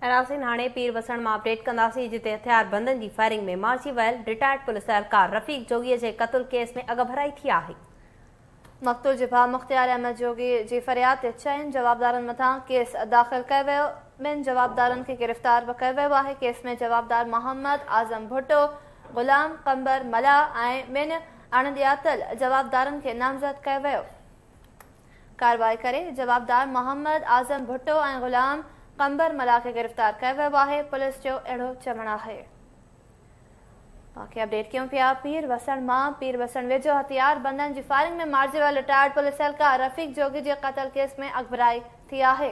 नाज़रीन हाणे पीर वसण में अपडेट कंदासीं जिते हथियारबंदनि जी फायरिंग में मारिजी वियल रिटायर्ड पुलिस एहलकार रफ़ीक जोगी के क़त्ल केस में अगभराई थी है। मक़तूल जे भाउ मुख़्तियार अहमद जोगी जी फरियाद ते 4 जवाबदारनि मथां केस दाख़िल कयो वियो। 2 जवाबदारनि खे गिरफ़्तार बि कयो वियो आहे। केस में जवाबदार मोहम्मद आज़म भुट्टो, गुलाम कंबर मला ऐं 2 अणॼातल जवाबदारनि खे नामज़द कयो वियो। कार्रवाई करे जवाबदार मोहम्मद आज़म भुट्टो ऐं गुलाम कंबर मला के गिरफ्तार कयो वियो आहे। पुलिस जो अहिड़ो चवणु आहे। बाक़ी अपडेट कयूं पिया पीर वसण मां। पीर वसण वेझो हथियारबंदनि जी फायरिंग में मारिजी वियल रिटायर्ड पुलिस एहलकार रफ़ीक जोगी जे क़त्ल केस में अगभराई थी आहे।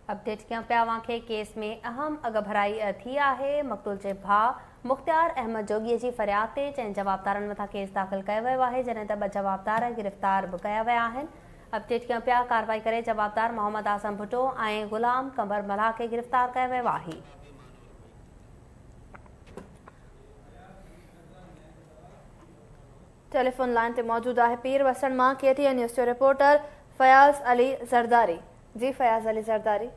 अपडेट कयूं पिया वांखे केस में अहम अगभराई थी आहे। मक़तूल जे भाउ मुख़्तियार अहमद जोगी जी फरियाद ते 4 जवाबदारनि मथां केस दाख़िल कयो वियो आहे, जॾहिं त 2 जवाबदार गिरफ़्तार बि कया विया आहिनि। अपडेट कयूं पिया कार्रवाई करे जवाबदार मोहम्मद आज़म भुट्टो ऐं गुलाम कंबर मला के गिरफ़्तार कयो वियो आहे। टेलीफोन लाइन ते मौजूद है पीर वसण मां KTN न्यूज़ जो रिपोर्टर फयाज़ अली ज़रदारी। जी फयाज़ अली ज़रदारी।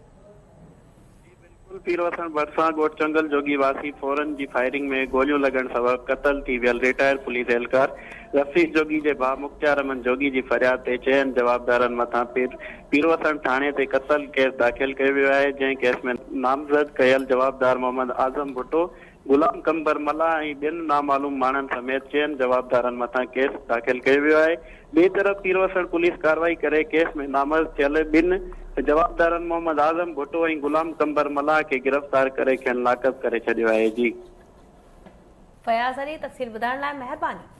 पीर वसण भरसा गोट चंगल जोगी वासी फोरन जी फायरिंग में गोलियों लगन सबब कत्ल थी वियल रिटायर्ड पुलिस एहलकार रफ़ीक जोगी के भाउ मुख़्तियार अहमद जोगी की फरियाद ते 4 जवाबदारनि मथां पीर वसण थाने ते कत्ल केस दाख़िल कयो वियो आहे। जंहिं केस में नामज़द कयल जवाबदार मोहम्मद आज़म भुट्टो, गुलाम कंबर मला ऐं 2 नामालूम माण्हुनि समेत 4 जवाबदारनि मथां केस दाख़िल कयो वियो आहे। ॿिए तरफ़ पीर वसण पुलिस कार्रवाई करे केस में नामज़द थियल 2 जवाबदारनि मोहम्मद आज़म भुट्टो ऐं गुलाम कंबर मला के गिरफ़्तार करे खेनि लाकअप करे छॾियो आहे। जी फयाज़ अली तफ़सील ॿुधाइण लाइ महिरबानी।